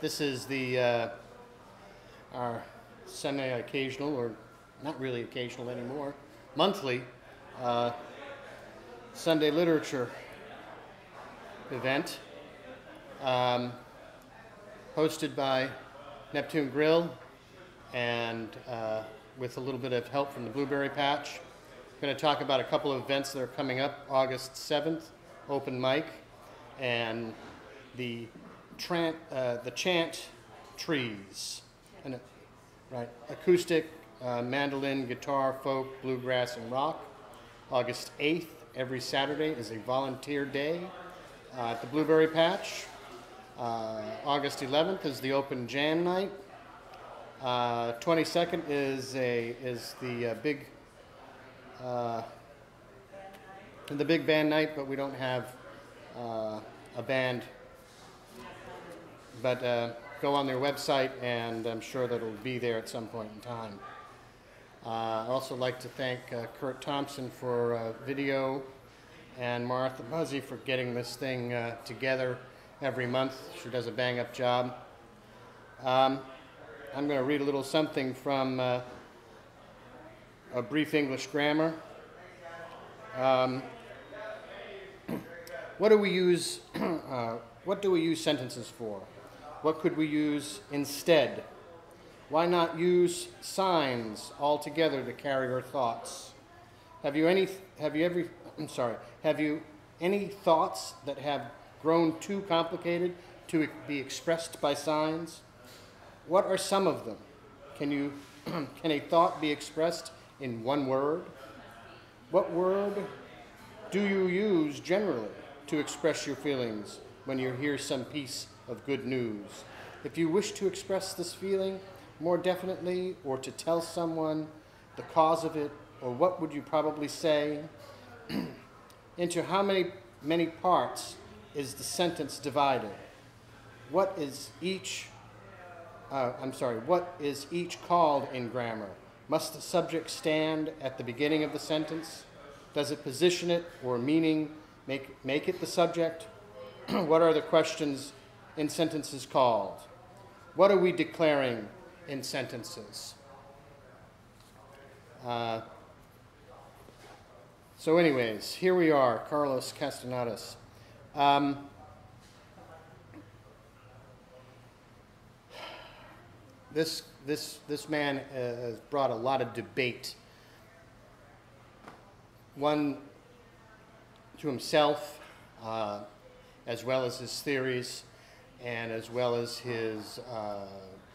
This is our semi-occasional, or not really occasional anymore, monthly Sunday literature event, hosted by Neptune Grill and with a little bit of help from the Blueberry Patch. I'm going to talk about a couple of events that are coming up. August 7th, open mic, and the Chant Trees, right? Acoustic, mandolin, guitar, folk, bluegrass, and rock. August 8th, every Saturday, is a volunteer day at the Blueberry Patch. August 11th is the open jam night. 22nd is the big band night, but we don't have a band. But go on their website, and I'm sure that it'll be there at some point in time. I'd also like to thank Kurt Thompson for video, and Martha Buzzy for getting this thing together every month. She does a bang-up job. I'm going to read a little something from A Brief English Grammar. What do we use sentences for? What could we use instead? Why not use signs altogether to carry our thoughts? Have you any thoughts that have grown too complicated to be expressed by signs? What are some of them? Can a thought be expressed in one word? What word do you use generally to express your feelings when you hear some piece of good news? If you wish to express this feeling more definitely, or to tell someone the cause of it, or what would you probably say? Into how many parts is the sentence divided? What is each called in grammar? Must the subject stand at the beginning of the sentence? Does it position it or meaning make it the subject? What are the questions in sentences called? What are we declaring in sentences? So anyways, here we are, Carlos Castaneda. This man has brought a lot of debate, one to himself, as well as his theories, and as well as his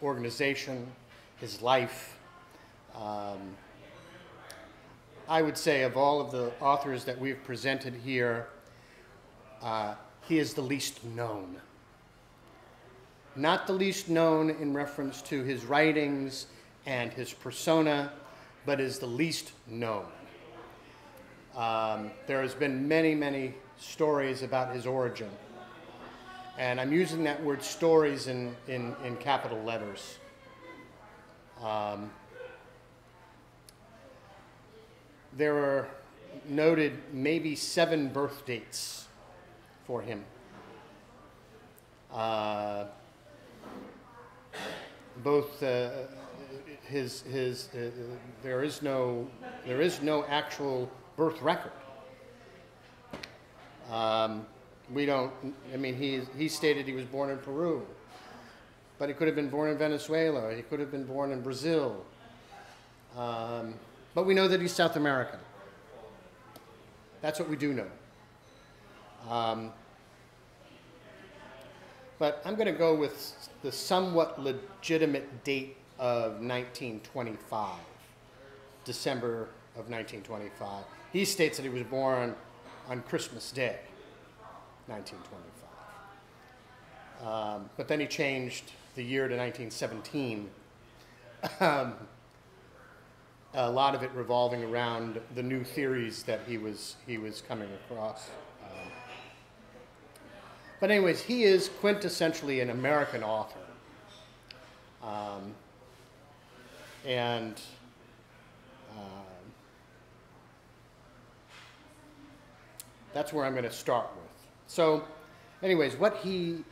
organization, his life. I would say of all of the authors that we've presented here, he is the least known. Not the least known in reference to his writings and his persona, but is the least known. There has been many, many stories about his origin. And I'm using that word stories in capital letters. There are noted maybe 7 birth dates for him. Both there is no actual birth record. He stated he was born in Peru, but he could have been born in Venezuela, he could have been born in Brazil. But we know that he's South American. That's what we do know. But I'm going to go with the somewhat legitimate date of 1925, December of 1925. He states that he was born on Christmas Day, 1925. But then he changed the year to 1917. A lot of it revolving around the new theories that he was coming across. But anyways, he is quintessentially an American author. That's where I'm going to start with. So anyways, what he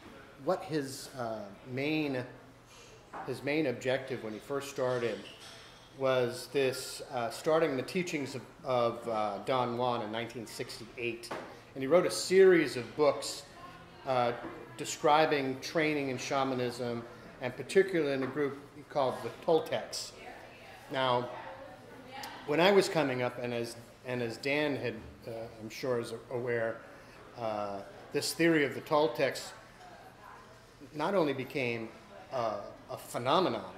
what his main objective when he first started was this, starting the teachings of Don Juan in 1968. And he wrote a series of books describing training in shamanism, and particularly in a group he called the Toltecs. Now, when I was coming up, and as Dan had, I'm sure is aware, this theory of the Toltecs not only became a phenomenon,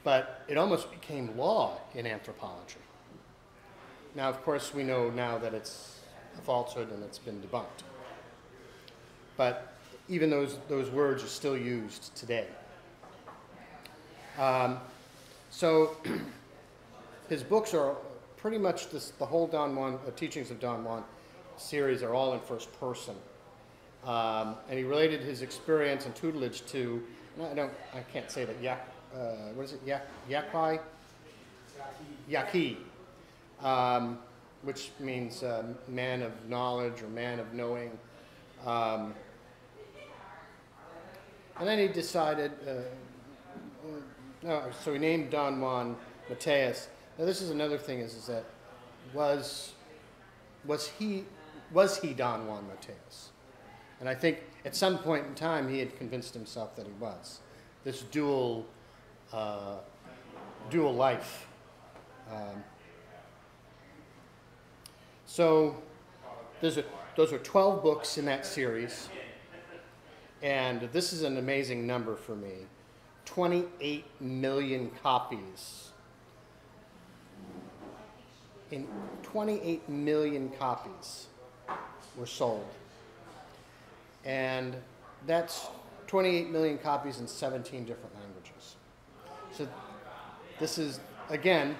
but it almost became law in anthropology. Now, of course, we know now that it's a falsehood and it's been debunked. But even those words are still used today. So his books are pretty much the whole Don Juan, teachings of Don Juan series are all in first person. And he related his experience and tutelage to, I can't say that, what is it, Yaqui? Yaqui, which means man of knowledge or man of knowing. And then he decided, so he named Don Juan Mateus. Now this is another thing, is that was he Don Juan Mateus? And I think at some point in time he had convinced himself that he was. This dual life. So those are 12 books in that series, and this is an amazing number for me. 28 million copies. In 28 million copies were sold. And that's 28 million copies in 17 different languages. So this is, again,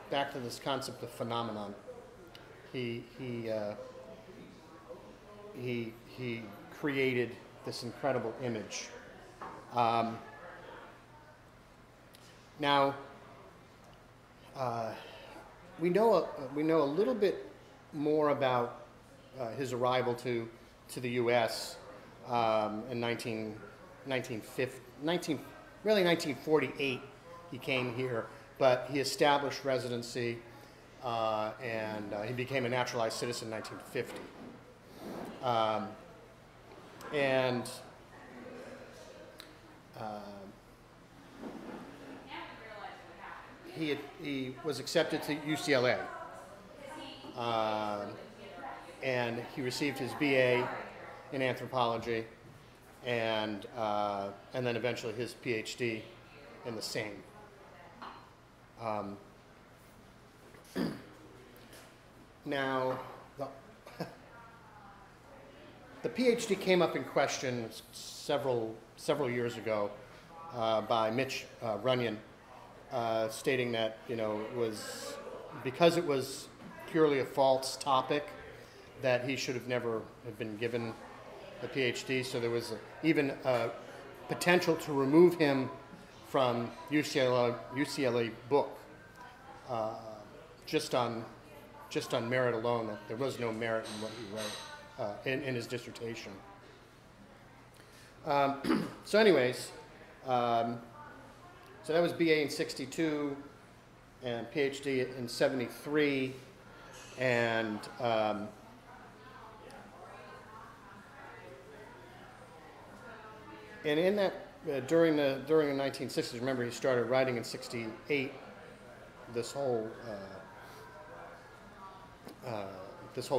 back to this concept of phenomenon. He created this incredible image. Now, we know a little bit more about his arrival to the U.S. In 1948. He came here, but he established residency, and he became a naturalized citizen in 1950. He was accepted to UCLA, and he received his BA in anthropology, and then eventually his PhD in the same. Now, the PhD came up in question several years ago by Mitch Runyon, stating that it was because it was purely a false topic that he should have never have been given the PhD. So there was even a potential to remove him from UCLA book just on merit alone. That there was no merit in what he wrote in his dissertation. So anyways, so that was BA in 62 and PhD in 73, and in that during the 1960s, remember he started writing in 68. This whole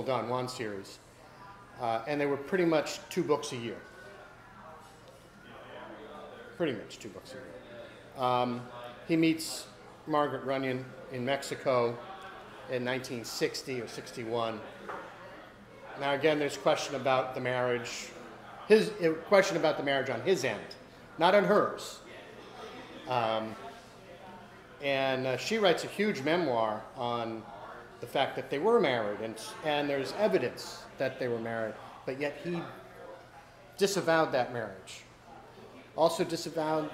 Don Juan series, and they were pretty much 2 books a year. Pretty much 2 books a year. He meets Margaret Runyon in Mexico in 1960 or 61. Now again, there's question about the marriage. Question about the marriage on his end, not on hers. And she writes a huge memoir on the fact that they were married, and there's evidence that they were married, but yet he disavowed that marriage. Also disavowed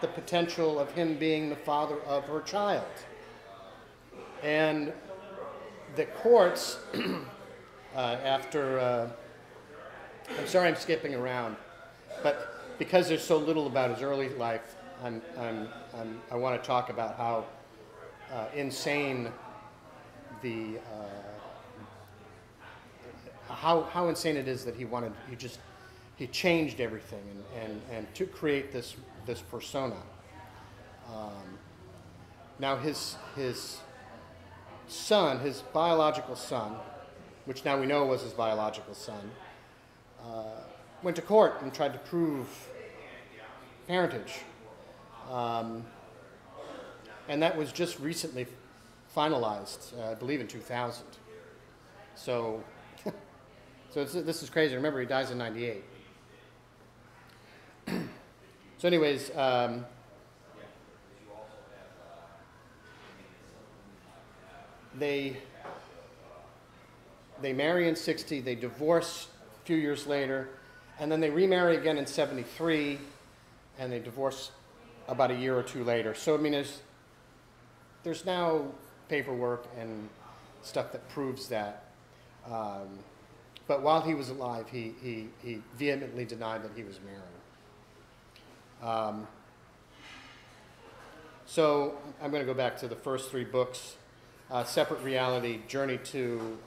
the potential of him being the father of her child. And the courts, after, I'm sorry I'm skipping around, but because there's so little about his early life, I want to talk about how insane the how insane it is that he changed everything and to create this persona. Now his son, his biological son, which now we know was his biological son, went to court and tried to prove parentage. And that was just recently finalized, I believe in 2000. So, this is crazy. Remember, he dies in 98. So anyways, they marry in 60, they divorce a few years later, and then they remarry again in 73, and they divorce about a year or two later. So, I mean, there's now paperwork and stuff that proves that. But while he was alive, he vehemently denied that he was married. So I'm going to go back to the first three books. Separate Reality, Journey to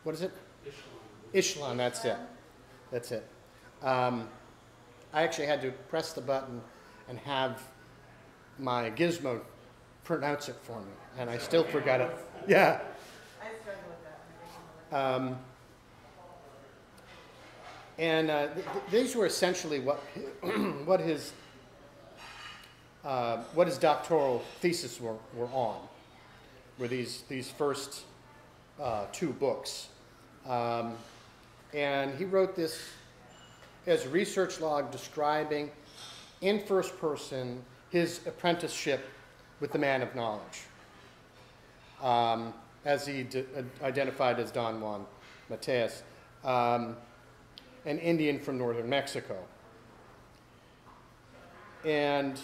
what is it? Ishlan, that's it. That's it. I actually had to press the button and have my gizmo pronounce it for me, and I still forgot it. Yeah. I struggle with that. These were essentially what his doctoral thesis were on, were these first two books. And he wrote this as a research log describing in first person his apprenticeship with the man of knowledge, as he identified as Don Juan Mateus, an Indian from northern Mexico. And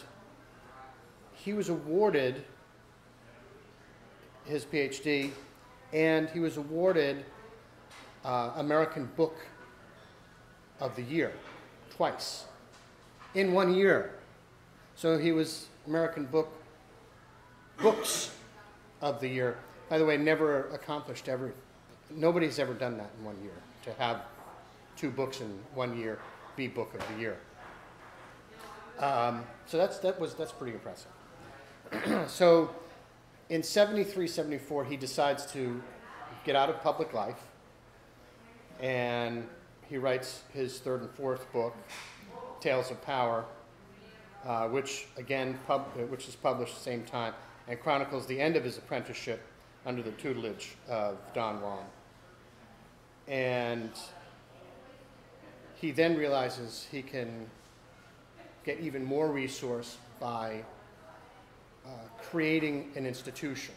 he was awarded his PhD, and he was awarded American Book of the Year twice in 1 year. So he was American Books of the Year. By the way, never accomplished ever. Nobody's ever done that in 1 year, to have two books in 1 year be Book of the Year. So that's pretty impressive. So in 73, 74, he decides to get out of public life, and he writes his third and fourth book, Tales of Power, which is published at the same time, and chronicles the end of his apprenticeship under the tutelage of Don Juan. And he then realizes he can get even more resource by creating an institution,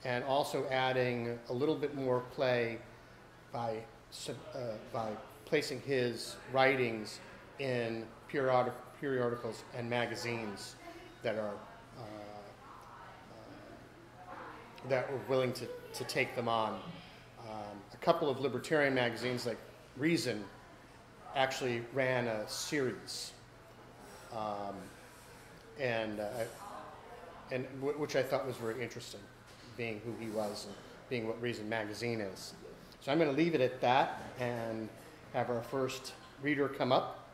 and also adding a little bit more play by placing his writings in periodicals and magazines that are that were willing to take them on. A couple of libertarian magazines like Reason actually ran a series, which I thought was very interesting, being who he was and being what Reason magazine is. So I'm going to leave it at that and have our first reader come up.